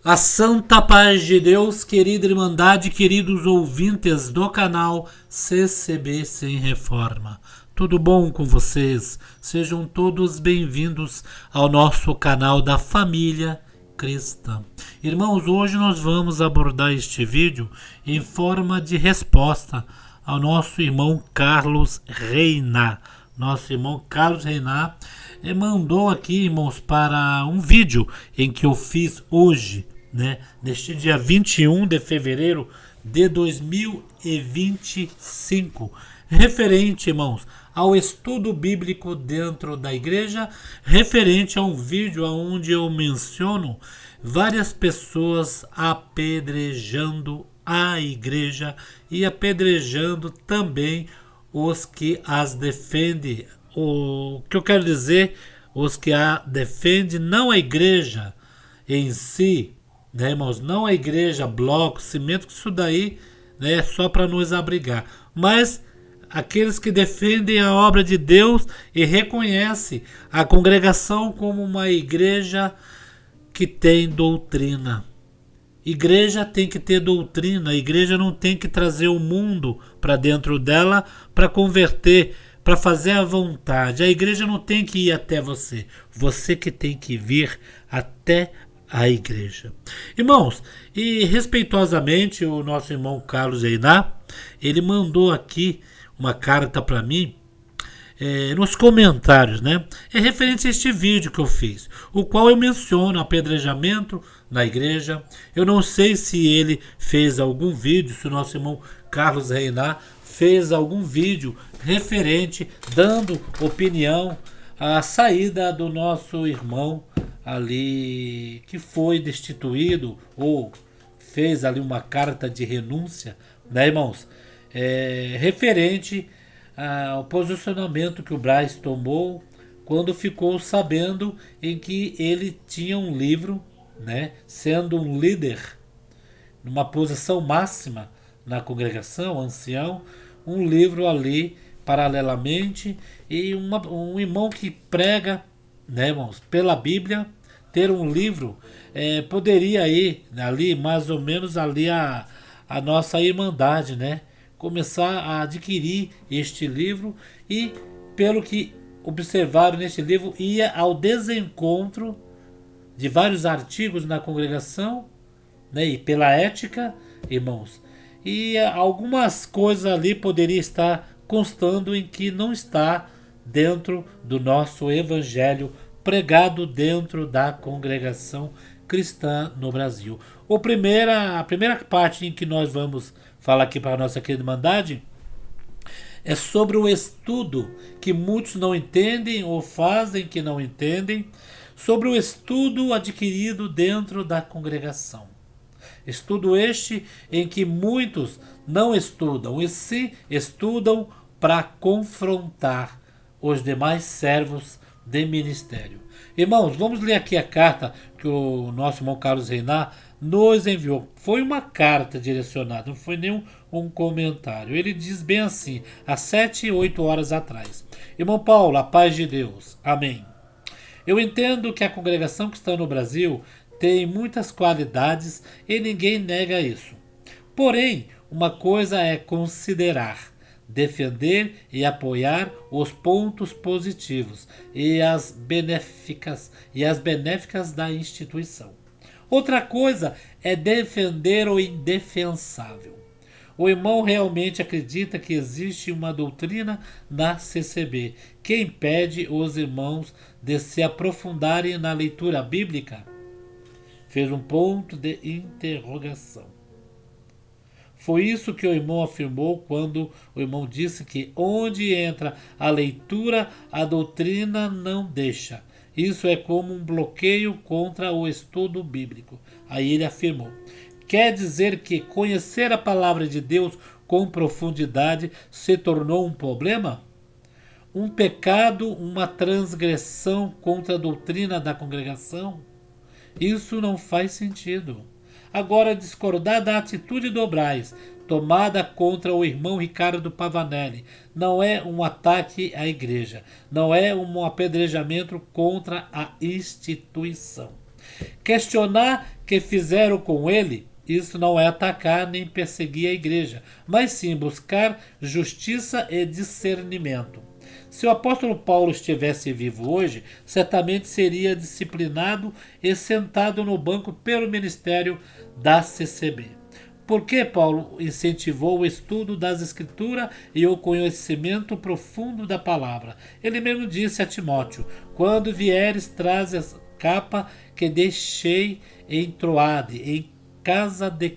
A santa paz de Deus, querida Irmandade, queridos ouvintes do canal CCB Sem Reforma. Tudo bom com vocês? Sejam todos bem-vindos ao nosso canal da família cristã. Irmãos, hoje nós vamos abordar este vídeo em forma de resposta ao nosso irmão Carlos Reiná. Nosso irmão Carlos Reiná mandou aqui, irmãos, para um vídeo em que eu fiz hoje, neste dia 21 de fevereiro de 2025, referente, irmãos, ao estudo bíblico dentro da igreja, referente a um vídeo onde eu menciono várias pessoas apedrejando a igreja e apedrejando também os que as defendem. O que eu quero dizer, os que a defendem, não a igreja em si, irmãos, não a igreja, bloco, cimento, que isso daí é só para nos abrigar, mas aqueles que defendem a obra de Deus e reconhecem a congregação como uma igreja que tem doutrina. Igreja tem que ter doutrina, a igreja não tem que trazer o mundo para dentro dela para converter, para fazer a vontade. A igreja não tem que ir até você, você que tem que vir até a igreja. Irmãos, e respeitosamente o nosso irmão Carlos Reiná, ele mandou aqui uma carta para mim, nos comentários, é referente a este vídeo que eu fiz, o qual eu menciono apedrejamento na igreja. Eu não sei se ele fez algum vídeo, se o nosso irmão Carlos Reiná fez algum vídeo referente, dando opinião à saída do nosso irmão ali, que foi destituído ou fez ali uma carta de renúncia, irmãos, referente ao posicionamento que o Braz tomou quando ficou sabendo em que ele tinha um livro, sendo um líder numa posição máxima na congregação, ancião, um livro ali paralelamente, e um irmão que prega, irmãos, pela Bíblia, ter um livro, poderia ir ali mais ou menos ali a nossa irmandade, começar a adquirir este livro, e pelo que observaram neste livro, ia ao desencontro de vários artigos na congregação, e pela ética, irmãos, e algumas coisas ali poderia estar constando em que não está dentro do nosso evangelho pregado dentro da congregação cristã no Brasil. A primeira parte em que nós vamos falar aqui para a nossa querida Irmandade é sobre o estudo que muitos não entendem ou fazem que não entendem, sobre o estudo adquirido dentro da congregação. Estudo este em que muitos não estudam, e sim estudam para confrontar os demais servos de ministério. Irmãos, vamos ler aqui a carta que o nosso irmão Carlos Reiná nos enviou. Foi uma carta direcionada, não foi nem um comentário. Ele diz bem assim, há 7, 8 horas atrás. Irmão Paulo, a paz de Deus. Amém. Eu entendo que a congregação cristã no Brasil tem muitas qualidades e ninguém nega isso. Porém, uma coisa é considerar, defender e apoiar os pontos positivos e as benéficas da instituição. Outra coisa é defender o indefensável. O irmão realmente acredita que existe uma doutrina na CCB que impede os irmãos de se aprofundarem na leitura bíblica? Fez um ponto de interrogação. Foi isso que o irmão afirmou quando o irmão disse que onde entra a leitura, a doutrina não deixa. Isso é como um bloqueio contra o estudo bíblico. Aí ele afirmou. Quer dizer que conhecer a palavra de Deus com profundidade se tornou um problema? Um pecado, uma transgressão contra a doutrina da congregação? Isso não faz sentido. Agora, discordar da atitude do Braz, tomada contra o irmão Ricardo Pavanelli, não é um ataque à igreja, não é um apedrejamento contra a instituição. Questionar que fizeram com ele, isso não é atacar nem perseguir a igreja, mas sim buscar justiça e discernimento. Se o apóstolo Paulo estivesse vivo hoje, certamente seria disciplinado e sentado no banco pelo ministério da CCB. Por que Paulo incentivou o estudo das Escrituras e o conhecimento profundo da palavra? Ele mesmo disse a Timóteo: quando vieres, traze a capa que deixei em Troade, em casa de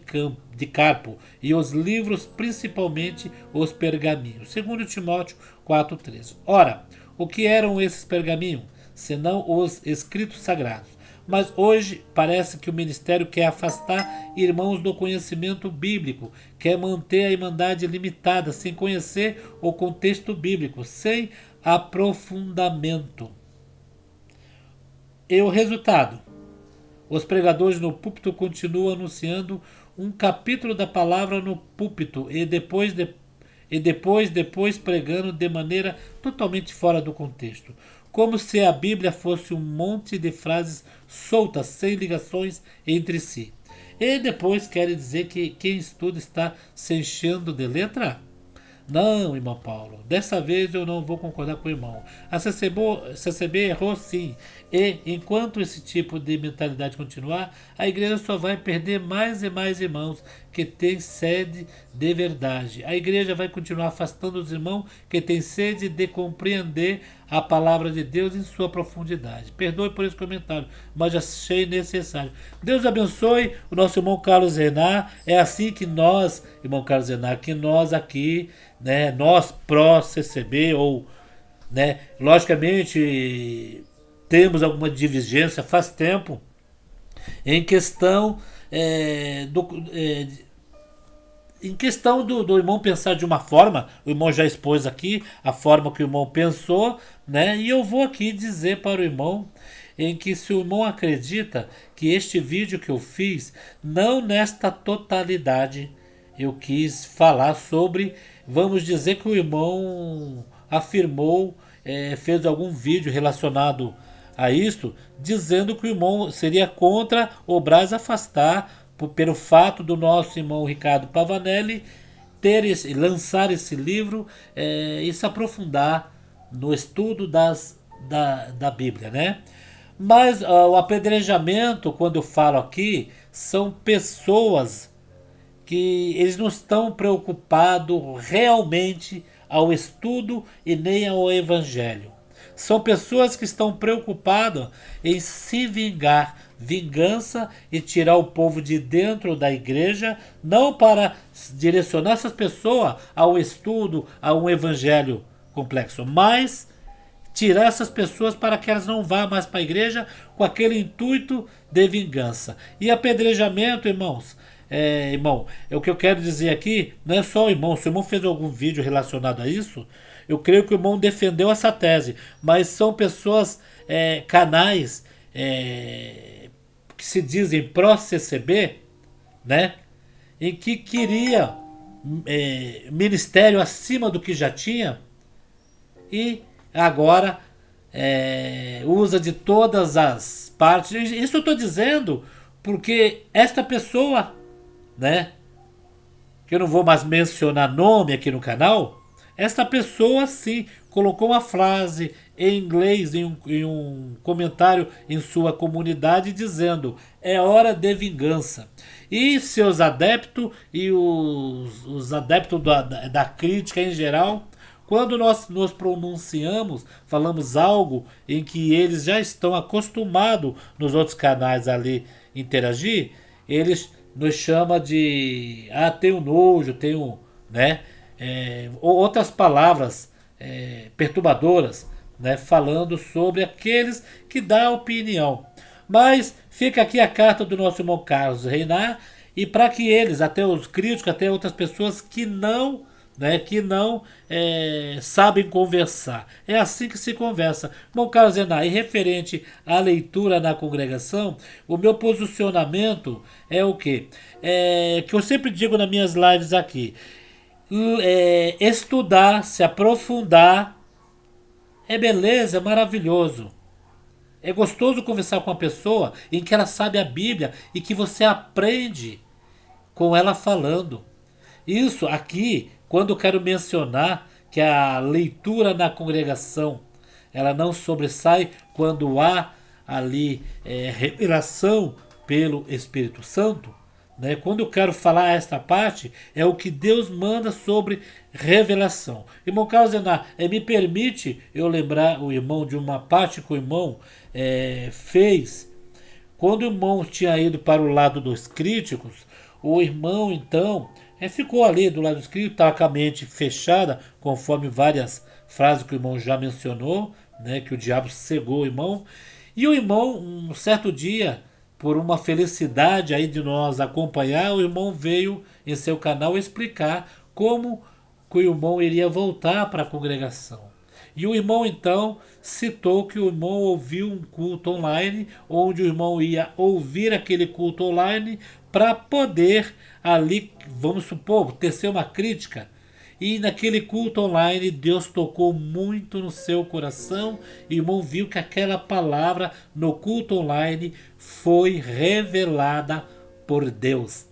Carpo, e os livros, principalmente os pergaminhos. Segundo Timóteo 4,13. Ora, o que eram esses pergaminhos? Senão os escritos sagrados. Mas hoje parece que o ministério quer afastar irmãos do conhecimento bíblico, quer manter a irmandade limitada, sem conhecer o contexto bíblico, sem aprofundamento. E o resultado? Os pregadores no púlpito continuam anunciando um capítulo da palavra no púlpito e depois pregando de maneira totalmente fora do contexto, como se a Bíblia fosse um monte de frases soltas, sem ligações entre si. E depois querem dizer que quem estuda está se enchendo de letra? Não, irmão Paulo, dessa vez eu não vou concordar com o irmão. A CCB errou sim, e enquanto esse tipo de mentalidade continuar, a igreja só vai perder mais e mais irmãos que têm sede de verdade. A igreja vai continuar afastando os irmãos que têm sede de compreender a palavra de Deus em sua profundidade. Perdoe por esse comentário, mas achei necessário. Deus abençoe o nosso irmão Carlos Renan. É assim que nós, irmão Carlos Renan, que nós aqui, né, nós pró-CCB, ou, né, logicamente temos alguma divergência faz tempo em questão em questão do irmão pensar de uma forma. O irmão já expôs aqui a forma que o irmão pensou, né? E eu vou aqui dizer para o irmão em que, se o irmão acredita que este vídeo que eu fiz, não nesta totalidade, eu quis falar sobre, vamos dizer que o irmão afirmou, fez algum vídeo relacionado a isso, dizendo que o irmão seria contra o Brás afastar, pelo fato do nosso irmão Ricardo Pavanelli lançar esse livro e se aprofundar no estudo da Bíblia, né? Mas o apedrejamento, quando eu falo aqui, são pessoas que eles não estão preocupados realmente ao estudo e nem ao evangelho. São pessoas que estão preocupadas em se vingança e tirar o povo de dentro da igreja, não para direcionar essas pessoas ao estudo, a um evangelho complexo, mas tirar essas pessoas para que elas não vá mais para a igreja com aquele intuito de vingança. E apedrejamento, irmãos, irmão, o que eu quero dizer aqui não é só o irmão. Se o irmão fez algum vídeo relacionado a isso, eu creio que o irmão defendeu essa tese, mas são pessoas, canais, que se dizem pró-CCB, né? Em que queria ministério acima do que já tinha, e agora usa de todas as partes. Isso eu estou dizendo porque esta pessoa, né, que eu não vou mais mencionar nome aqui no canal, esta pessoa sim colocou uma frase em inglês em um comentário em sua comunidade dizendo: é hora de vingança. E seus adeptos e os adeptos da crítica em geral, quando nós nos pronunciamos, falamos algo em que eles já estão acostumados nos outros canais ali interagir, eles nos chamam de tem um nojo, tem um, né? Outras palavras perturbadoras, né, falando sobre aqueles que dão opinião. Mas fica aqui a carta do nosso irmão Carlos Renan, e para que eles, até os críticos, até outras pessoas que não sabem conversar. É assim que se conversa. Irmão Carlos Renan, e referente à leitura na congregação, o meu posicionamento é o quê? Que eu sempre digo nas minhas lives aqui. Estudar, se aprofundar, é beleza, é maravilhoso. É gostoso conversar com uma pessoa em que ela sabe a Bíblia e que você aprende com ela falando. Isso aqui, quando eu quero mencionar que a leitura na congregação, ela não sobressai quando há ali revelação pelo Espírito Santo, né? Quando eu quero falar esta parte, é o que Deus manda sobre revelação. Irmão Carlos Zenar, me permite eu lembrar o irmão de uma parte que o irmão fez. Quando o irmão tinha ido para o lado dos críticos, o irmão então ficou ali do lado dos críticos, estava com a mente fechada, conforme várias frases que o irmão já mencionou, né, que o diabo cegou o irmão. E o irmão, um certo dia, por uma felicidade aí de nós acompanhar, o irmão veio em seu canal explicar como que o irmão iria voltar para a congregação. E o irmão então citou que o irmão ouviu um culto online, onde o irmão ia ouvir aquele culto online para poder ali, vamos supor, tecer uma crítica. E naquele culto online, Deus tocou muito no seu coração. E o irmão viu que aquela palavra no culto online foi revelada por Deus.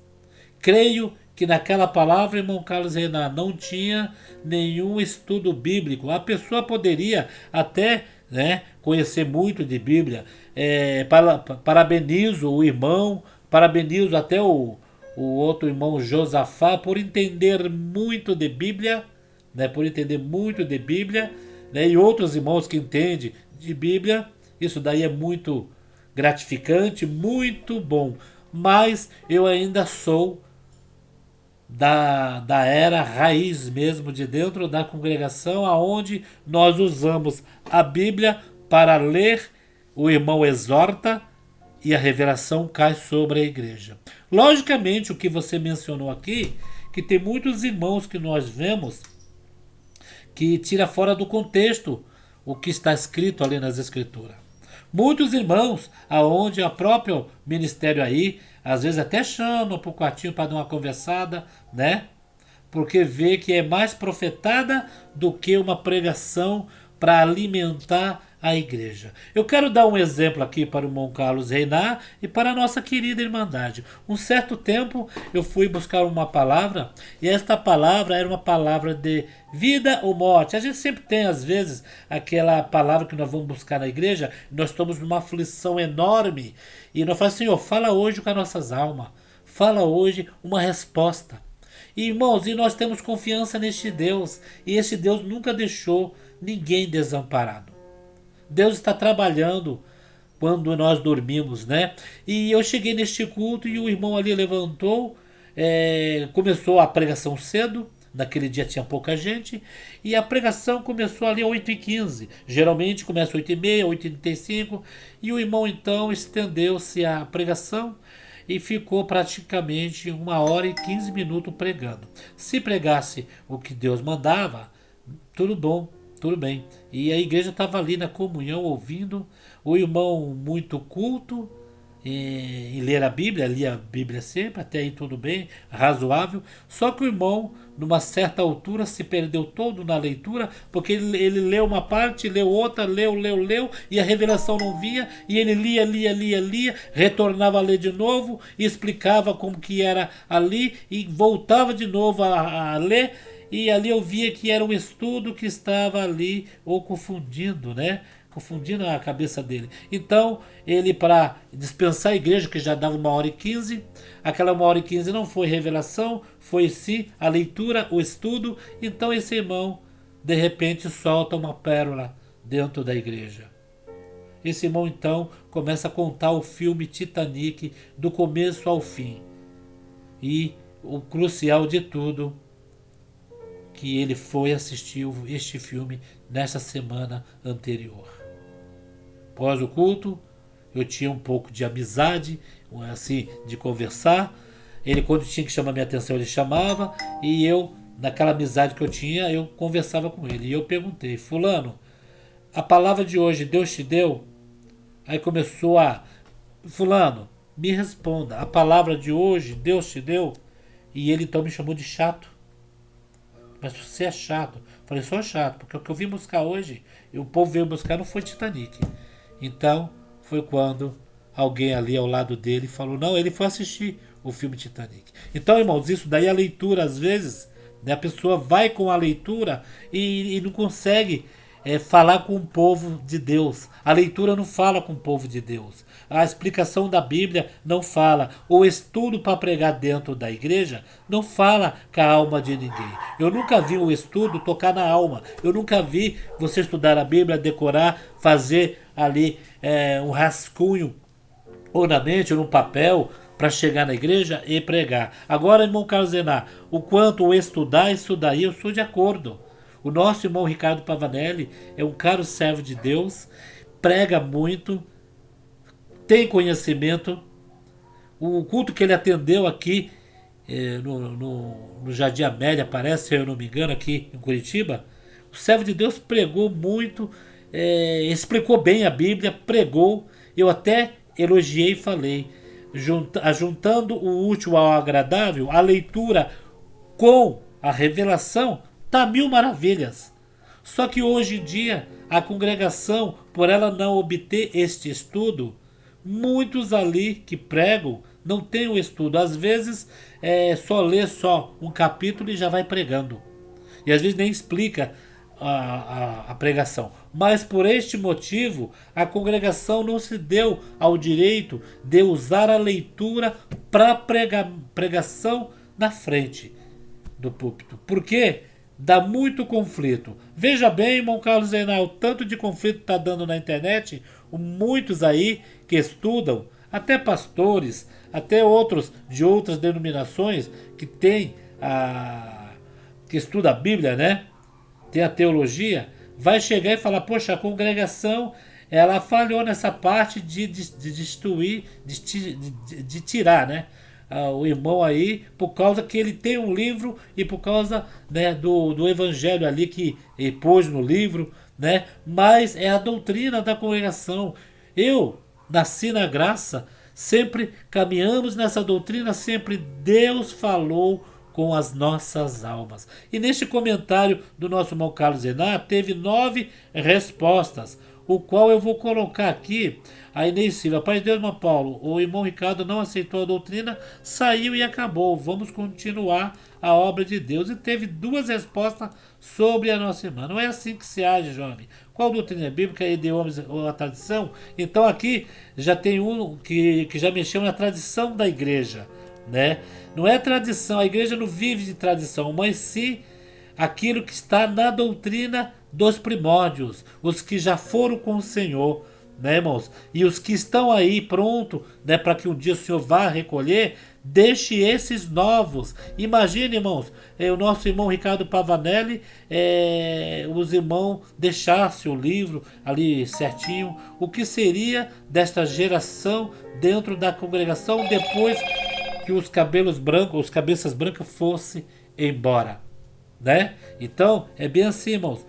Creio que naquela palavra, irmão Carlos Renan, não tinha nenhum estudo bíblico. A pessoa poderia até conhecer muito de Bíblia. Parabenizo o irmão, parabenizo até o outro irmão Josafá por entender muito de Bíblia, por entender muito de Bíblia, e outros irmãos que entendem de Bíblia. Isso daí é muito gratificante, muito bom. Mas eu ainda sou da era raiz mesmo, de dentro da congregação, aonde nós usamos a Bíblia para ler, o irmão exorta e a revelação cai sobre a igreja. Logicamente, o que você mencionou aqui, que tem muitos irmãos que nós vemos que tira fora do contexto o que está escrito ali nas escrituras. Muitos irmãos, aonde a próprio ministério aí, às vezes até chama para o quartinho para dar uma conversada, porque vê que é mais profetada do que uma pregação para alimentar a igreja. Eu quero dar um exemplo aqui para o irmão Carlos Reinar e para a nossa querida Irmandade. Um certo tempo eu fui buscar uma palavra e esta palavra era uma palavra de vida ou morte. A gente sempre tem às vezes aquela palavra que nós vamos buscar na igreja, nós estamos numa aflição enorme e nós falamos, Senhor, fala hoje com as nossas almas, fala hoje uma resposta. E, irmãos, e nós temos confiança neste Deus e este Deus nunca deixou ninguém desamparado. Deus está trabalhando quando nós dormimos, E eu cheguei neste culto e o irmão ali levantou, começou a pregação cedo, naquele dia tinha pouca gente, e a pregação começou ali às 8h15. Geralmente começa às 8h30, 8h35, e o irmão então estendeu-se a pregação e ficou praticamente 1h15 pregando. Se pregasse o que Deus mandava, tudo bom. Tudo bem. E a igreja estava ali na comunhão, ouvindo. O irmão muito culto em ler a Bíblia, lia a Bíblia sempre, até aí tudo bem, razoável. Só que o irmão, numa certa altura, se perdeu todo na leitura, porque ele leu uma parte, leu outra, leu, e a revelação não vinha, e ele lia, retornava a ler de novo, e explicava como que era ali, e voltava de novo a ler. E ali eu via que era um estudo que estava ali ou confundindo, confundindo a cabeça dele. Então, ele, para dispensar a igreja, que já dava 1h15, aquela 1h15 não foi revelação, foi sim a leitura, o estudo. Então, esse irmão, de repente, solta uma pérola dentro da igreja. Esse irmão, então, começa a contar o filme Titanic do começo ao fim. E o crucial de tudo, que ele foi assistir este filme nessa semana anterior. Após o culto, eu tinha um pouco de amizade, assim, de conversar. Ele, quando tinha que chamar minha atenção, ele chamava, e eu, naquela amizade que eu tinha, eu conversava com ele. E eu perguntei, fulano, a palavra de hoje Deus te deu? Aí começou fulano, me responda, a palavra de hoje Deus te deu? E ele então me chamou de chato. Mas você é chato. Falei, sou chato, porque o que eu vim buscar hoje, o povo veio buscar não foi Titanic. Então, foi quando alguém ali ao lado dele falou, não, ele foi assistir o filme Titanic. Então, irmãos, isso daí a leitura, às vezes, né, a pessoa vai com a leitura e não consegue falar com o povo de Deus. A leitura não fala com o povo de Deus. A explicação da Bíblia não fala. O estudo para pregar dentro da igreja não fala com a alma de ninguém. Eu nunca vi um estudo tocar na alma. Eu nunca vi você estudar a Bíblia, decorar, fazer ali um rascunho ou na mente ou no papel para chegar na igreja e pregar. Agora, irmão Carlos Zenar, o quanto o estudar, eu sou de acordo. O nosso irmão Ricardo Pavanelli é um caro servo de Deus, prega muito, tem conhecimento. O culto que ele atendeu aqui no Jardim Amélia, parece, se eu não me engano, aqui em Curitiba, o servo de Deus pregou muito, explicou bem a Bíblia, pregou. Eu até elogiei e falei, juntando o útil ao agradável, a leitura com a revelação, tá mil maravilhas. Só que hoje em dia, a congregação, por ela não obter este estudo, muitos ali que pregam não têm o estudo. Às vezes, só lê só um capítulo e já vai pregando. E às vezes nem explica a pregação. Mas por este motivo, a congregação não se deu ao direito de usar a leitura para pregação na frente do púlpito. Por quê? Dá muito conflito. Veja bem, irmão Carlos Zenar, o tanto de conflito está dando na internet. Muitos aí que estudam, até pastores, até outros de outras denominações que tem que estuda a Bíblia, né? Tem a teologia, vai chegar e falar, poxa, a congregação ela falhou nessa parte de destruir, de tirar, né? O irmão aí, por causa que ele tem um livro e por causa, né, do evangelho ali que ele pôs no livro, né? Mas é a doutrina da congregação. Eu nasci na graça, sempre caminhamos nessa doutrina, sempre Deus falou com as nossas almas. E neste comentário do nosso irmão Carlos Zenar, teve 9 respostas, o qual eu vou colocar aqui. A Inês Silva, Pai de Deus, irmão Paulo, o irmão Ricardo não aceitou a doutrina, saiu e acabou. Vamos continuar a obra de Deus. E teve 2 respostas sobre a nossa irmã. Não é assim que se age, jovem. Qual doutrina bíblica e de homens ou a tradição? Então aqui já tem um que já mexeu na tradição da igreja, né? Não é tradição, a igreja não vive de tradição, mas sim aquilo que está na doutrina dos primórdios, os que já foram com o Senhor, né, irmãos? E os que estão aí pronto, né, para que um dia o Senhor vá recolher, deixe esses novos. Imagine, irmãos, o nosso irmão Ricardo Pavanelli, os irmãos deixassem o livro ali certinho, o que seria desta geração dentro da congregação depois que os cabelos brancos, os cabeças brancas fossem embora, né? Então, é bem assim, irmãos.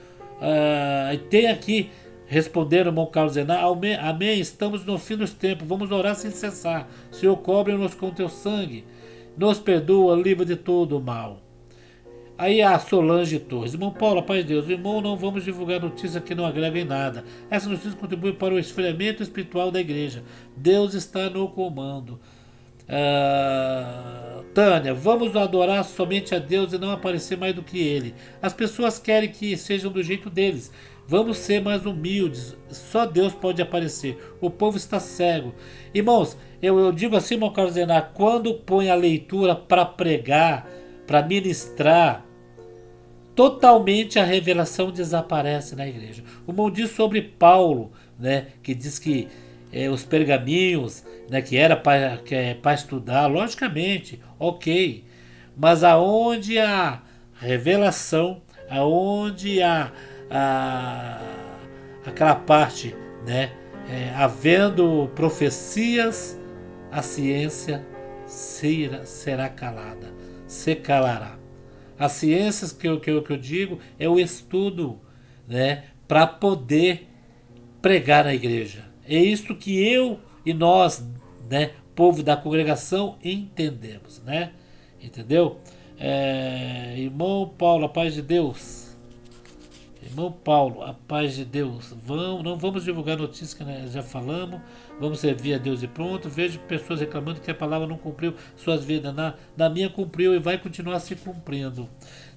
Tem aqui, respondendo o irmão Carlos Zenar, amém, estamos no fim dos tempos, vamos orar sem cessar. Senhor, cobre-nos com teu sangue, nos perdoa, livra de todo o mal. Aí a Solange Torres, irmão Paulo, paz de Deus, irmão, não vamos divulgar notícia que não agrega em nada. Essa notícia contribui para o esfriamento espiritual da igreja. Deus está no comando. Tânia, vamos adorar somente a Deus e não aparecer mais do que Ele. As pessoas querem que sejam do jeito deles. Vamos ser mais humildes. Só Deus pode aparecer. O povo está cego. Irmãos, eu digo assim, irmão Carlos Zenar, quando põe a leitura para pregar, para ministrar, totalmente a revelação desaparece na igreja. O irmão diz sobre Paulo, né, que diz que os pergaminhos, né, que era para estudar, logicamente, ok. Mas aonde a revelação, aonde aquela parte, né, havendo profecias, a ciência será calada, se calará. As ciências que eu digo é o estudo, né, para poder pregar na igreja. É isso que eu e nós, né, povo da congregação, entendemos, né? Entendeu? Irmão Paulo, a paz de Deus. Irmão Paulo, a paz de Deus. Não vamos divulgar notícias que nós já falamos. Vamos servir a Deus e pronto. Vejo pessoas reclamando que a palavra não cumpriu suas vidas. Na minha cumpriu e vai continuar se cumprindo.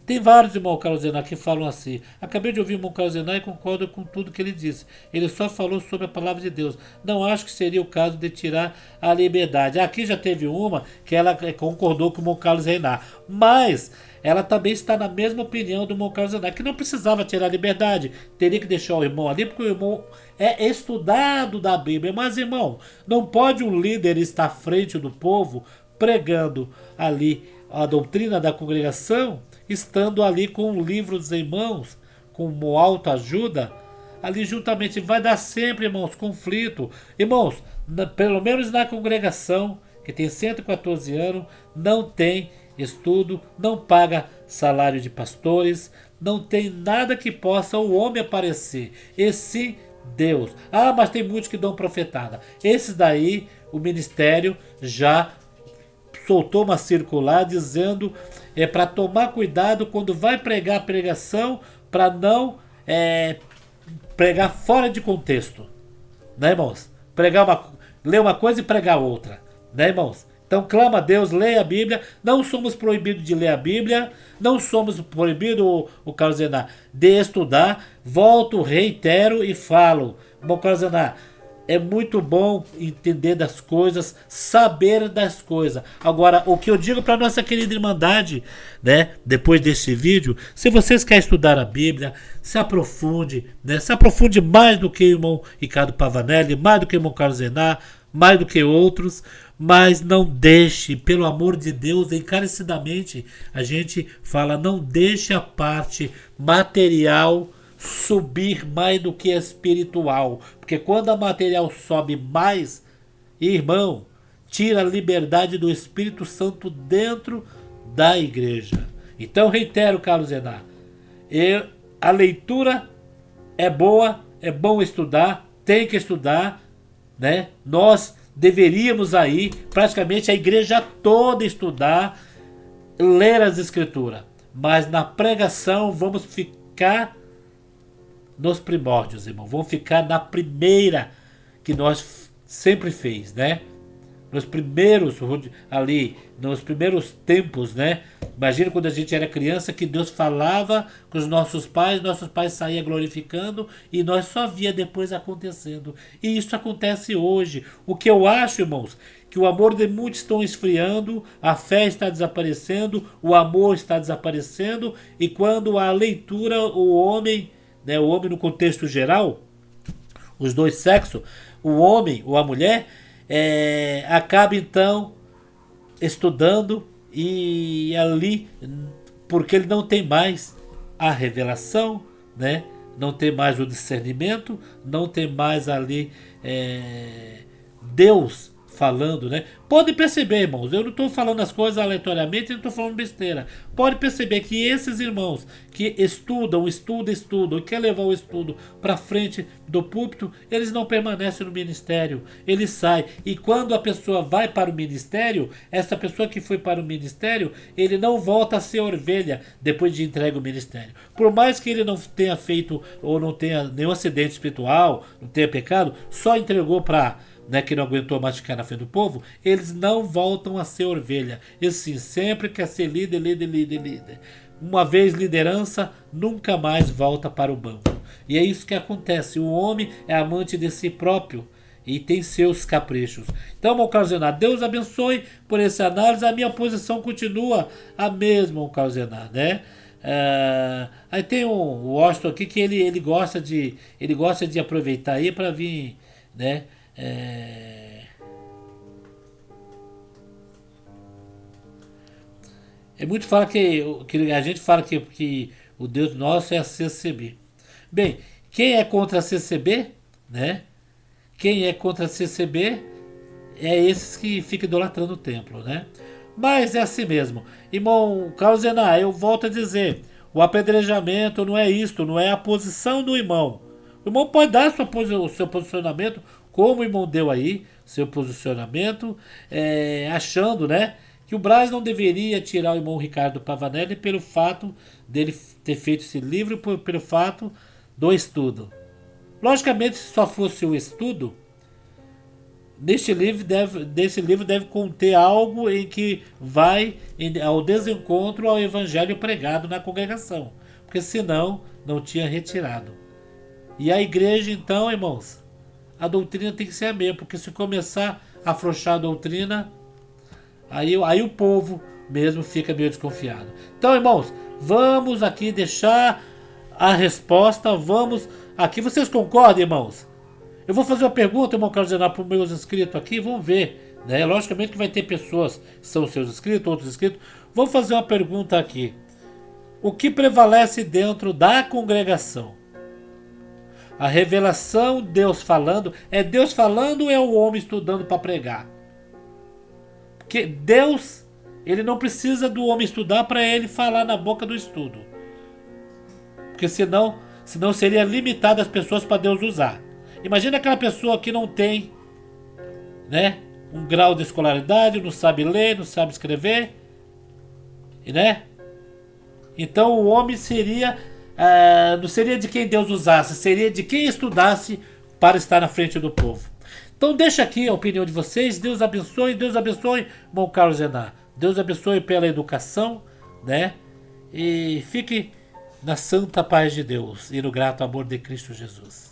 Tem vários irmãos Carlos Zenar que falam assim. Acabei de ouvir o irmão Carlos Zenar e concordo com tudo que ele disse. Ele só falou sobre a palavra de Deus. Não acho que seria o caso de tirar a liberdade. Aqui já teve uma que ela concordou com o irmão Carlos Zenar. Mas ela também está na mesma opinião do irmão Carlos Zenar, que não precisava tirar a liberdade. Teria que deixar o irmão ali, porque o irmão é estudado da Bíblia. Mas, irmão, não pode um líder estar à frente do povo pregando ali a doutrina da congregação, estando ali com livros em mãos, com autoajuda, ali juntamente vai dar sempre, irmãos, conflito. Irmãos, pelo menos na congregação, que tem 114 anos, não tem estudo, não paga salário de pastores, não tem nada que possa o homem aparecer. E sim, Deus. Ah, mas tem muitos que dão profetada. Esses daí, o ministério já soltou uma circular dizendo para tomar cuidado quando vai pregar a pregação, para não pregar fora de contexto, né, irmãos? Ler uma coisa e pregar outra, né, irmãos? Então clama a Deus, leia a Bíblia. Não somos proibidos de ler a Bíblia, não somos proibidos, o Carlos Zenar, de estudar. Volto, reitero e falo, irmão Carlos Zenar, é muito bom entender das coisas, saber das coisas. Agora, o que eu digo para nossa querida Irmandade, né, depois desse vídeo, se vocês querem estudar a Bíblia, se aprofunde, né, se aprofunde mais do que o irmão Ricardo Pavanelli, mais do que o irmão Carlos Zenar, mais do que outros, mas não deixe, pelo amor de Deus, encarecidamente, a gente fala, não deixe a parte material subir mais do que a espiritual, porque quando a material sobe mais, irmão, tira a liberdade do Espírito Santo dentro da igreja. Então reitero, Carlos Zenar, a leitura é boa, é bom estudar, tem que estudar, né? Nós deveríamos aí, praticamente a igreja toda estudar, ler as escrituras, mas na pregação vamos ficar nos primórdios, irmão. Vamos ficar na primeira que nós sempre fez, né? Nos primeiros ali, nos primeiros tempos, né? Imagina quando a gente era criança que Deus falava com os nossos pais saíam glorificando e nós só via depois acontecendo. E isso acontece hoje. O que eu acho, irmãos, que o amor de muitos estão esfriando, a fé está desaparecendo, o amor está desaparecendo e quando a leitura, o homem, né, o homem no contexto geral, os dois sexos, o homem ou a mulher, acaba então estudando e ali, porque ele não tem mais a revelação, né? Não tem mais o discernimento, não tem mais ali Deus falando, né? Pode perceber, irmãos, eu não estou falando as coisas aleatoriamente, eu não estou falando besteira. Pode perceber que esses irmãos que estudam e quer levar o estudo para frente do púlpito, eles não permanecem no ministério, eles saem. E quando a pessoa vai para o ministério, essa pessoa que foi para o ministério, ele não volta a ser ovelha depois de entregue o ministério. Por mais que ele não tenha feito ou não tenha nenhum acidente espiritual, não tenha pecado, só entregou para, né, que não aguentou mais ficar na frente do povo, eles não voltam a ser ovelha. E sim, sempre quer ser líder. Uma vez liderança, nunca mais volta para o banco. E é isso que acontece. O homem é amante de si próprio e tem seus caprichos. Então, meu Carlos Zenar, Deus abençoe por essa análise. A minha posição continua a mesma, meu Carlos Zenar, né? Aí tem o Washington aqui que ele gosta de aproveitar aí para vir, né? Muito fala que a gente fala que o Deus nosso é a CCB. Bem, quem é contra a CCB, né? Quem é contra a CCB é esses que ficam idolatrando o templo, né? Mas é assim mesmo. Irmão Carlos Zenar, eu volto a dizer, o apedrejamento não é isto, não é a posição do irmão. O irmão pode dar o seu posicionamento, como o irmão deu aí, seu posicionamento, achando, né, que o Braz não deveria tirar o irmão Ricardo Pavanelli pelo fato dele ter feito esse livro, pelo fato do estudo. Logicamente, se só fosse o estudo, desse livro deve conter algo em que vai ao desencontro ao evangelho pregado na congregação, porque senão não tinha retirado. E a igreja, então, irmãos, a doutrina tem que ser a mesma, porque se começar a afrouxar a doutrina, aí o povo mesmo fica meio desconfiado. Então, irmãos, vamos aqui deixar a resposta, vamos aqui. Vocês concordam, irmãos? Eu vou fazer uma pergunta, irmão Carlos Zenar, para os meus inscritos aqui, vamos ver, né? Logicamente que vai ter pessoas que são seus inscritos, outros inscritos. Vou fazer uma pergunta aqui. O que prevalece dentro da congregação? A revelação, Deus falando, é Deus falando ou é o homem estudando para pregar? Porque Deus, ele não precisa do homem estudar para ele falar na boca do estudo. Porque senão seria limitado as pessoas para Deus usar. Imagina aquela pessoa que não tem, né, um grau de escolaridade, não sabe ler, não sabe escrever, né? Então o homem seria, não seria de quem Deus usasse, seria de quem estudasse para estar na frente do povo. Então deixa aqui a opinião de vocês. Deus abençoe, irmão Carlos Zenar. Deus abençoe pela educação, né? E fique na santa paz de Deus e no grato amor de Cristo Jesus.